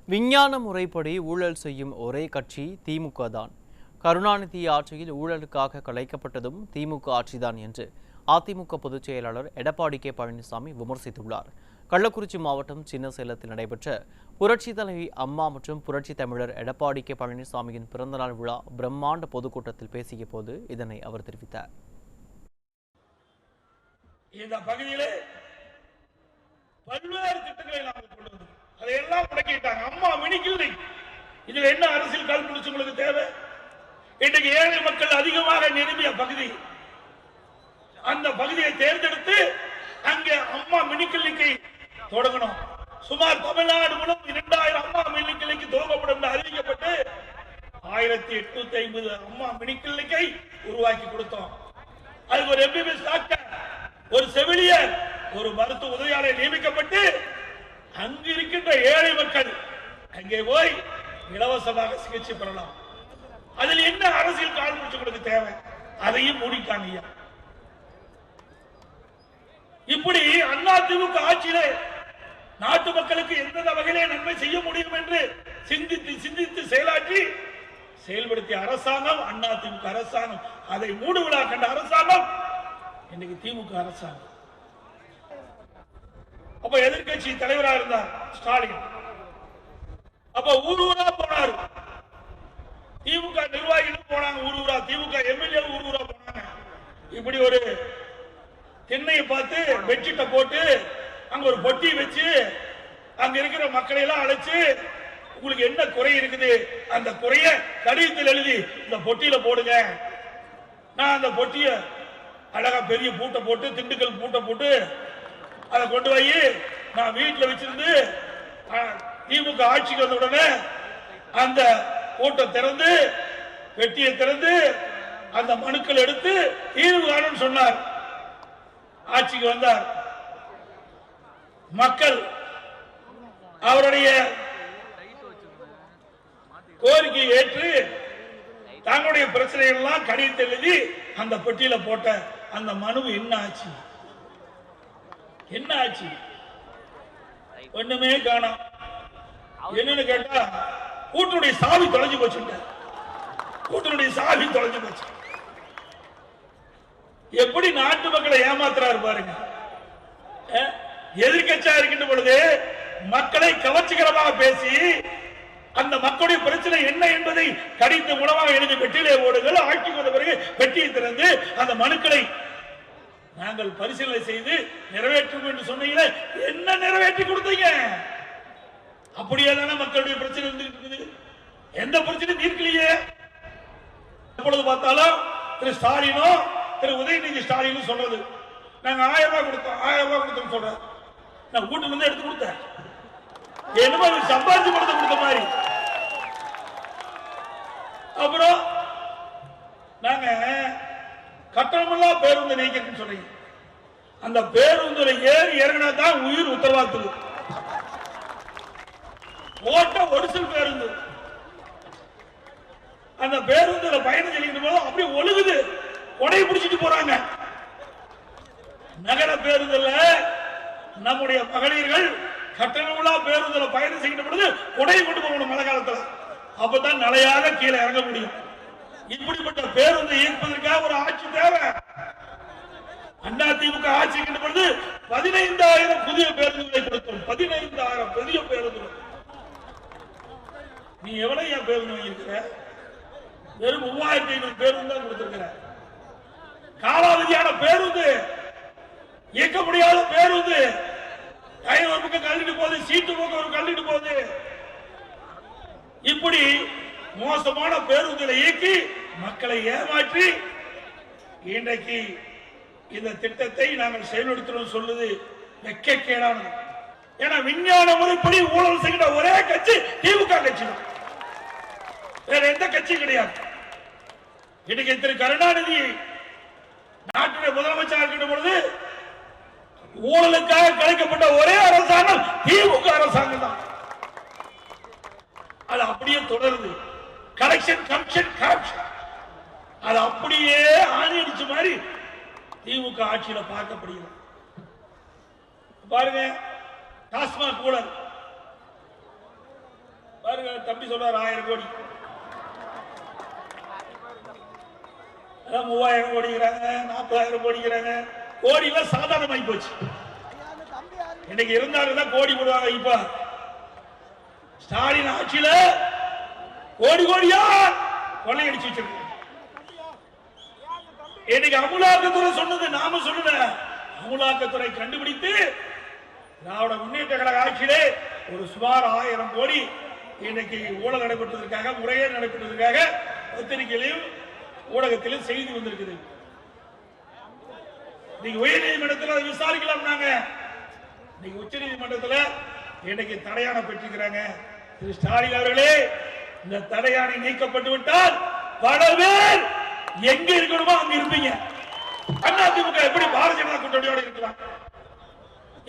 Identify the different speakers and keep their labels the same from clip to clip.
Speaker 1: விஞ்ஞான முறைப்படி ஊழல் செய்யும் ஒரே கட்சி திமுக தான். கருணாநிதி ஆட்சியில் ஊழலுக்காக கலைக்கப்பட்டதும் திமுக ஆட்சிதான் என்று அதிமுக பொதுச் செயலாளர் எடப்பாடி கே பழனிசாமி விமர்சித்துள்ளார். கள்ளக்குறிச்சி மாவட்டம் சின்னசேலத்தில் நடைபெற்ற புரட்சித் தலைவி அம்மா மற்றும் புரட்சி தமிழர் எடப்பாடி கே பழனிசாமியின் பிறந்தநாள் விழா பிரம்மாண்ட பொதுக்கூட்டத்தில் பேசிய போது இதனை அவர் தெரிவித்தார்.
Speaker 2: இந்த பகுதியிலே பல்வேறு திட்டங்களை நாங்கள் கொண்டு வந்தோம். அதையெல்லாம் முடக்கிட்டாங்க. அம்மா மினி கிளினிக், இதுல என்ன அரசியல் காழ்ப்புணர்ச்சி உங்களுக்கு தேவை? இன்றைக்கு ஏழை மக்கள் அதிகமாக நிரம்பிய பகுதி, அந்த பகுதியை தேர்ந்தெடுத்து அங்கே அம்மா மினி கிளினிக்கை தொடங்கணும். சுமார் தமிழ்நாடு முழுவதும் 2000 அம்மா மினி கிளினிக் துவங்கப்படும் என்று அறிவிக்கப்பட்டு 1850 அம்மா மினி கிளினிக்கை உருவாக்கி கொடுத்தோம். அதுக்கு ஒரு எம்பிபிஎஸ் டாக்டர், ஒரு செவிலியர், ஒரு மருத்துவ உதவியாளர் நியமிக்கப்பட்டு அங்கு இருக்கின்ற ஏழை மக்கள் அங்கே போய் இலவசமாக சிகிச்சை பெறலாம். அதில் என்ன அரசியல் காழ்ப்புணர்ச்சி தேவை? அதையும் மூடிட்டாங்க. இப்படி அதிமுக ஆட்சியிலே நாட்டு மக்களுக்கு எந்தெந்த வகையிலே நன்மை செய்ய முடியும் என்று சிந்தித்து செயலாற்றி செயல்படுத்திய அரசாங்கம் அதிமுக அரசாங்கம். அதை மூடு விழா கண்ட அரசாங்கம் இன்னைக்கு திமுக அரசாங்கம். அப்ப எதிர்கட்சி தலைவராக இருந்தார் ஸ்டாலின். அப்ப ஊர் ஊரா போனார். திமுக நிர்வாகிகளும் போனாங்க ஊர் ஊரா, திமுக எம்எல்ஏ ஊர் ஊரா போனாங்க. இப்படி ஒரு தென்னையை பார்த்து பெட்ஷீட்டை போட்டு அங்க ஒரு பொட்டி வச்சு அங்க இருக்கிற மக்களை எல்லாம் அழைச்சு, உங்களுக்கு என்ன குறை இருக்குது அந்த குறைய கடிதத்தில் எழுதி இந்த பொட்டியில போடுங்க. நான் அந்த பொட்டிய அழகா பெரிய பூட்டை போட்டு, திண்டுக்கல் பூட்டை போட்டு அதை கொண்டு போய் நான் வீட்டில் வச்சிருந்து திமுக ஆட்சிக்கு வந்த உடனே அந்த பூட்டை திறந்து பெட்டியை திறந்து அந்த மனுக்கள் எடுத்து தீர்வு காணும் சொன்னார். ஆட்சிக்கு வந்தார். மக்கள் அவருடைய கோரிக்கையை ஏற்று தங்களுடைய பிரச்சனைகள் எல்லாம் கடிதத்தை எழுதி அந்த பெட்டியில போட்ட அந்த மனு என்ன ஆச்சு? என்ன ஆச்சு? ஒண்ணுமே காணோம். என்னன்னு கேட்டா கூட்டனுடைய சாவி தொலைஞ்சு போச்சு. கூட்டனுடைய சாவி தொலைஞ்சு போச்சு. எப்படி நாட்டு மக்களை ஏமாத்துறாரு பாருங்க. எதிர்கட்சியா இருக்கின்ற பொழுது மக்களை கவர்ச்சிகரமாக பேசி அந்த மக்களுடைய பிரச்சனை என்ன என்பதை கடித்த மூலமாக எழுதி பெட்டியிலே ஓடுங்கள். ஆட்சிக்கு வந்த பிறகு பெட்டியை திறந்து அந்த மனுக்களை நாங்கள் பரிசீலனை செய்து நிறைவேற்றும் என்று சொன்னீங்களே, என்ன நிறைவேற்றி கொடுத்தீங்க? அப்படியே தானே மக்களுடைய பிரச்சனை இருக்குது. எந்த பிரச்சனையும் தீர்க்கலையே. எப்பொழுது பார்த்தாலும் திரு ஸ்டாலினோ திரு உதயநிதி ஸ்டாலின் சொல்றது, நாங்க 1000 ரூபாய் கொடுத்தோம் 1000 ரூபாய் கொடுத்தோம் சொல்ற. நான் வீட்டுல இருந்து எடுத்து கொடுத்தேன். என்னமோ சம்பாதிச்சு பணத்தை கொடுத்த மாதிரி. அப்புறம் நாங்க கட்டணமெல்லாம் பேருந்து நீக்கணும்னு சொன்னீங்க. அந்த பேருந்துல ஏறி இறங்கினா தான் உயிர் உத்தரவாதத்துக்கு. ஓட்ட ஒரிசல் பேருந்து, அந்த பேருந்துல பயணம் செல்கின்ற போது அப்படியே ஒழுகுது, கொடையை பிடிச்சிட்டு போறாங்க. நகர பேருந்துல நம்முடைய மகளிர்கள் கட்டணமில்லா பேருந்துல பயணம் செய்கின்ற பொழுது கொடையை கொண்டு போகணும் மழை காலத்துல. அப்பதான் நிலையாக கீழே இறங்க முடியும். இப்படிப்பட்ட பேருந்து இயக்குவதற்காக ஒரு ஆட்சி தேவை. அதிமுக ஆட்சி இருக்கின்ற பொழுது 15000 புதிய பேருந்துகளை கொடுத்தோம். 15000 புதிய பேருந்துகள். நீ எவ்வளவு ஏன் பேருந்து வாங்கியிருக்கிற? வெறும் 3500 பேருந்து தான் கொடுத்திருக்கிற. காலாவதியான பேருந்து, இயக்க முடியாத பேருந்து, டயர் ஒரு பக்கம் கழட்டிட்டு போகுது, சீட்டு பக்கம் ஒரு கழட்டிட்டு போகுது. இப்படி மோசமான பேருந்துகளை இயக்கி மக்களை ஏமாற்றி இன்றைக்கு இந்த திட்டத்தை நாங்கள் செயல்படுத்தணும் சொல்லுது வெட்கக்கேடானது. ஏன்னா விஞ்ஞான முறைப்படி ஊழல் செய்கிற ஒரே கட்சி திமுக கட்சி தான், வேற எந்த கட்சி கிடையாது. இன்னைக்கு திரு கருணாநிதி நாட்டுடைய முதலமைச்சர் இருக்கின்ற பொழுது ஊழலுக்காக கலைக்கப்பட்ட ஒரே அரசாங்கம் திமுக அரசாங்கம் தான். அது அப்படியே தொடருது. கலெக்ஷன் கமிஷன் கரப்ஷன் அது அப்படியே ஆணி அடிச்ச மாதிரி திமுக ஆட்சியில பார்க்கப்படுகிறது. பாருங்க, டாஸ்மாக் ஊழல் பாருங்க, தம்பி சொல்றாரு 1000 கோடி, 3000 கோடிங்கிறாங்க, 40,000 கோடிங்கிறாங்க. கோடி எல்லாம் சாதாரணமாகி போச்சு. இன்னைக்கு இருந்தாலும் கோடி போடுவாங்க. இப்ப ஸ்டாலின் ஆட்சியில கோடி கோடியா கொள்ளையடிச்சு வச்சிருக்க. இன்னைக்கு அமலாக்கத்துறை சொன்னது நாம சொல்லல, அமலாக்கத்துறை கண்டுபிடித்து திராவிட முன்னேற்ற கழக ஆட்சியிலே ஒரு சுமார் 1000 கோடி இன்னைக்கு ஊழல் நடைபெற்றதற்காக, முறைகேடு நடைபெற்றதற்காக பத்திரிகையிலும் ஊடகத்திலும் செய்தி வந்திருக்குது. நீங்க உயர் நீதிமன்றத்தில் அதை விசாரிக்கலாம். நாங்க நீங்க உச்ச நீதிமன்றத்தில் இன்னைக்கு தடையாணை பெற்றிருக்கிறாங்க. திரு ஸ்டாலின் அவர்களே, இந்த தடையாணை நீக்கப்பட்டு விட்டால் பல பேர் எங்க இருக்கணுமோ அங்க இருப்பீங்க. அதிமுக எப்படி பாரதிய ஜனதா கூட்டணியோட இருக்கலாம்?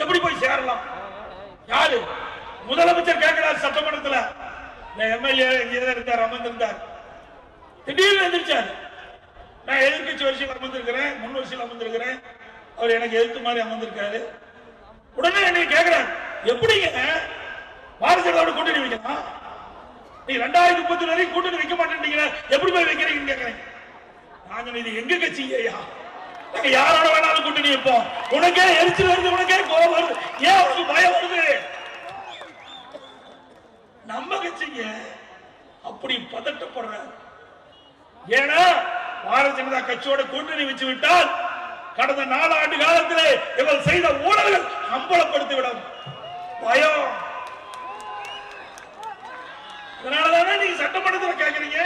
Speaker 2: எப்படி போய் சேரலாம்? யாரு முதலமைச்சர் கேட்கிறார் சட்டமன்றத்தில். எம்எல்ஏ இருந்தார், அமர்ந்திருந்தார், திடீர்னு எந்திரிச்சார். நான் எதிர்கட்சி வரிசையில் அமர்ந்திருக்கிறேன், முன் வரிசையில் அமர்ந்திருக்கிறேன், அவர் எனக்கு எதிர்த்து மாதிரி அமர்ந்திருக்காரு. உடனே என்னை கேட்கிறார், எப்படிங்க பாரதிய ஜனதாவோட கூட்டணி வைக்கலாம்? நீ 2030 வரைக்கும் கூட்டணி வைக்க மாட்டேன்றீங்க, எப்படி போய் வைக்கிறீங்கன்னு கேட்கிறேன். நாங்க இது எங்க கட்சி ஐயா, நாங்க யாரோட வேணாலும் கூட்டணி வைப்போம். உனக்கே எரிச்சல் வருது, உனக்கே கோபம் வருது, ஏன் உனக்கு பயம் வருது? நம்ம கட்சிங்க அப்படி பதட்டப்படுற. ஏன்னா பாரதிய ஜனதா கட்சியோட கூட்டணி வச்சு விட்டால் கடந்த 4 ஆண்டு காலத்திலே இவர் செய்த ஊழல்கள் அம்பலப்படுத்திவிடும் பயம். அதனாலதானே நீங்க சட்டமன்றத்தில் கேட்கிறீங்க.